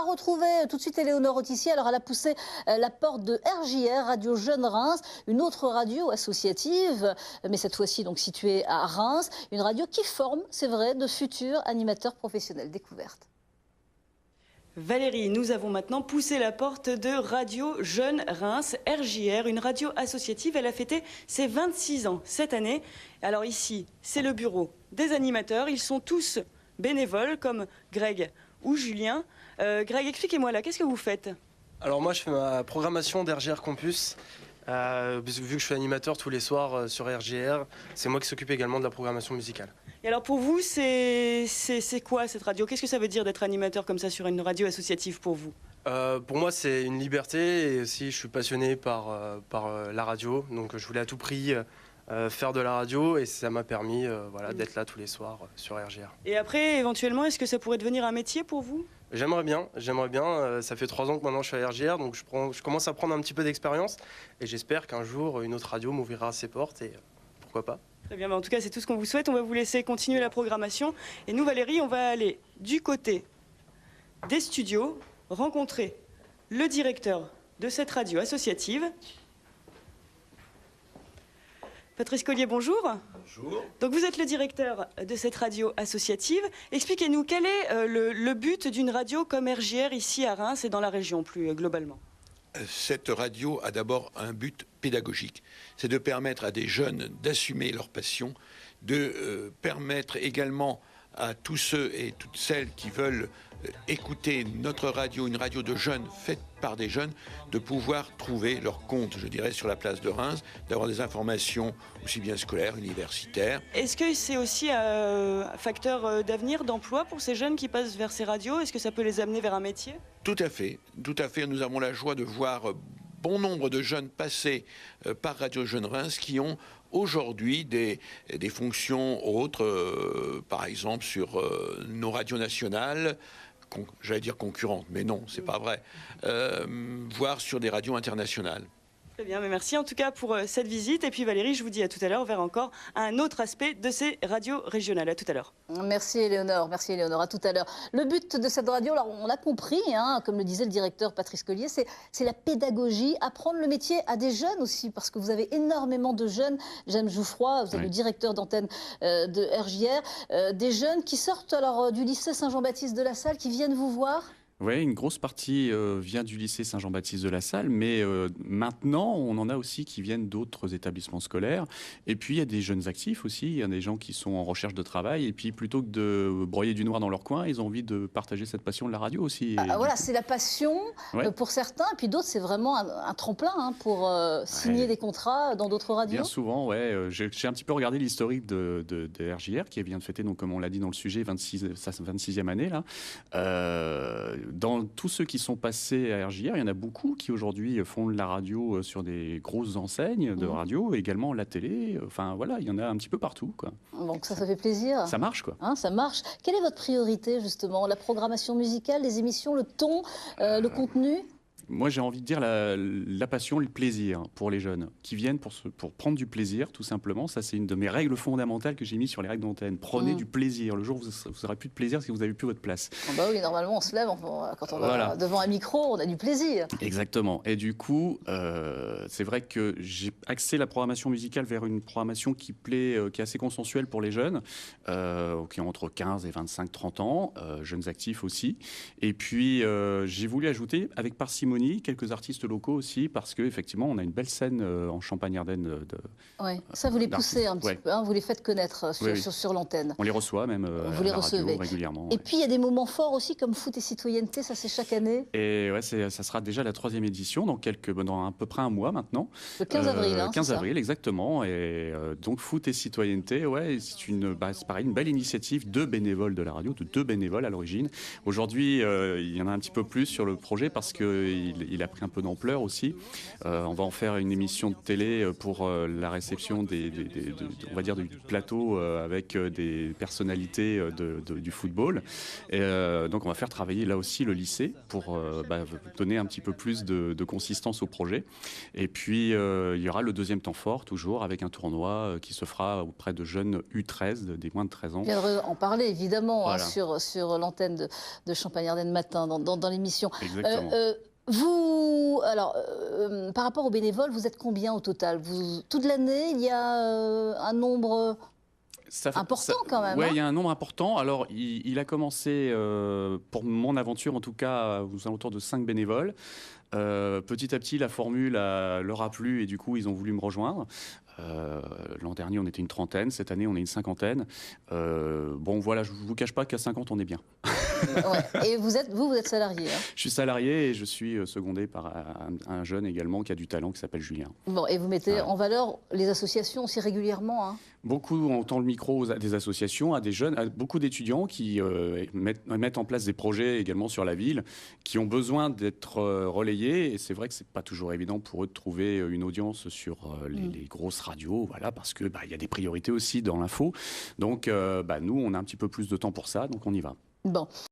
retrouver tout de suite Éléonore Autissier. Alors, elle a poussé la porte de RJR, Radio Jeune Reims, une autre radio associative, mais cette fois-ci donc située à Reims. Une radio qui forme, c'est vrai, de futurs animateurs professionnels. Découverte. Valérie, nous avons maintenant poussé la porte de Radio Jeune Reims, RJR, une radio associative. Elle a fêté ses 26 ans cette année. Alors ici, c'est le bureau des animateurs. Ils sont tous bénévoles, comme Greg ou Julien. Greg, expliquez-moi là, qu'est-ce que vous faites? Alors moi, je fais ma programmation d'RJR Campus. Vu que je suis animateur tous les soirs sur RJR, c'est moi qui s'occupe également de la programmation musicale. Et alors pour vous, c'est quoi cette radio? Qu'est-ce que ça veut dire d'être animateur comme ça sur une radio associative pour vous? Pour moi, c'est une liberté et aussi je suis passionné par la radio. Donc je voulais à tout prix faire de la radio et ça m'a permis d'être là tous les soirs sur RJR. Et après, éventuellement, est-ce que ça pourrait devenir un métier pour vous? J'aimerais bien. Ça fait 3 ans que maintenant je suis à RJR, donc je commence à prendre un petit peu d'expérience et j'espère qu'un jour une autre radio m'ouvrira ses portes et pourquoi pas. Très bien, en tout cas c'est tout ce qu'on vous souhaite. On va vous laisser continuer la programmation. Et nous Valérie, on va aller du côté des studios, rencontrer le directeur de cette radio associative. Patrice Collier, bonjour. Bonjour. Donc vous êtes le directeur de cette radio associative. Expliquez-nous quel est le but d'une radio comme RJR ici à Reims et dans la région plus globalement. Cette radio a d'abord un but pédagogique, c'est de permettre à des jeunes d'assumer leur passion, de permettre également à tous ceux et toutes celles qui veulent écouter notre radio, une radio de jeunes faite par des jeunes, de pouvoir trouver leur compte, je dirais, sur la place de Reims, d'avoir des informations aussi bien scolaires, universitaires. Est-ce que c'est aussi un facteur d'avenir, d'emploi pour ces jeunes qui passent vers ces radios? Est-ce que ça peut les amener vers un métier? Tout à fait, tout à fait. Nous avons la joie de voir bon nombre de jeunes passer par Radio Jeune Reims qui ont aujourd'hui des fonctions autres, par exemple sur nos radios nationales, j'allais dire concurrentes, mais non, c'est pas vrai, voire sur des radios internationales. Très bien, mais merci en tout cas pour cette visite. Et puis Valérie, je vous dis à tout à l'heure, on verra encore un autre aspect de ces radios régionales. À tout à l'heure. Merci Éléonore, à tout à l'heure. Le but de cette radio, alors on l'a compris, comme le disait le directeur Patrice Collier, c'est la pédagogie, apprendre le métier à des jeunes aussi, parce que vous avez énormément de jeunes. James Jouffroy, vous êtes le directeur d'antenne de RJR, des jeunes qui sortent alors du lycée Saint-Jean-Baptiste de la Salle, qui viennent vous voir. Oui, une grosse partie vient du lycée Saint-Jean-Baptiste de la Salle, mais maintenant, on en a aussi qui viennent d'autres établissements scolaires. Et puis, il y a des jeunes actifs aussi, il y a des gens qui sont en recherche de travail. Et puis, plutôt que de broyer du noir dans leur coin, ils ont envie de partager cette passion de la radio aussi. Voilà, c'est la passion pour certains, et puis d'autres, c'est vraiment un tremplin pour signer des contrats dans d'autres radios. Bien souvent, j'ai un petit peu regardé l'historique de RJR, qui vient de fêter, donc, comme on l'a dit dans le sujet, sa 26e année, là. Dans tous ceux qui sont passés à RJR, il y en a beaucoup qui aujourd'hui font de la radio sur des grosses enseignes de radio, également la télé. Enfin voilà, il y en a un petit peu partout, quoi. Donc ça fait plaisir. Ça marche, quoi. Ça marche. Quelle est votre priorité justement? La programmation musicale, les émissions, le ton, le contenu? Moi, j'ai envie de dire la passion, le plaisir pour les jeunes qui viennent pour prendre du plaisir, tout simplement. Ça, c'est une de mes règles fondamentales que j'ai mis sur les règles d'antenne. Prenez du plaisir. Le jour où vous n'aurez plus de plaisir, c'est que vous n'avez plus votre place. Bah oui, normalement, on se lève, quand on va devant un micro, on a du plaisir. Exactement. Et du coup, c'est vrai que j'ai axé la programmation musicale vers une programmation qui est assez consensuelle pour les jeunes, qui ont entre 15 et 25, 30 ans, jeunes actifs aussi. Et puis, j'ai voulu ajouter, avec parcimonie, quelques artistes locaux aussi, parce qu'effectivement, on a une belle scène en Champagne-Ardenne. Ça, vous les poussez un petit peu, vous les faites connaître sur l'antenne. On les reçoit même vous les recevez régulièrement. Et puis, il y a des moments forts aussi, comme Foot et Citoyenneté, ça c'est chaque année. Et ça sera déjà la 3e édition, dans à peu près un mois maintenant. Le 15 avril, 15 avril, exactement. Et donc, Foot et Citoyenneté, c'est pareil, une belle initiative de bénévoles de la radio, de 2 bénévoles à l'origine. Aujourd'hui, il y en a un petit peu plus sur le projet, parce qu'il il a pris un peu d'ampleur aussi. On va en faire une émission de télé pour la réception on va dire du plateau avec des personnalités du football. Et, donc on va faire travailler là aussi le lycée pour donner un petit peu plus de consistance au projet. Et puis il y aura le deuxième temps fort toujours avec un tournoi qui se fera auprès de jeunes U13, des moins de 13 ans. Je viendrai en parler évidemment Voilà. sur l'antenne de Champagne-Ardenne matin dans l'émission. Exactement. Vous, alors, par rapport aux bénévoles, vous êtes combien au total? Toute l'année, il y a un nombre important quand même. Oui, hein. il y a un nombre important. Alors, il a commencé, pour mon aventure en tout cas, aux alentours de 5 bénévoles. Petit à petit, la formule leur a plu et du coup, ils ont voulu me rejoindre. L'an dernier, on était une trentaine. Cette année, on est une cinquantaine. Bon, voilà, je ne vous cache pas qu'à 50, on est bien. Ouais. Et vous êtes salarié. Hein. Je suis salarié et je suis secondé par un jeune également qui a du talent, qui s'appelle Julien. Bon, et vous mettez en valeur les associations aussi régulièrement. Hein. Beaucoup, on tend le micro à des associations, à des jeunes, à beaucoup d'étudiants qui mettent en place des projets également sur la ville, qui ont besoin d'être relayés. Et c'est vrai que c'est pas toujours évident pour eux de trouver une audience sur les grosses radios, voilà, parce que y a des priorités aussi dans l'info. Donc, nous, on a un petit peu plus de temps pour ça, donc on y va. Bon.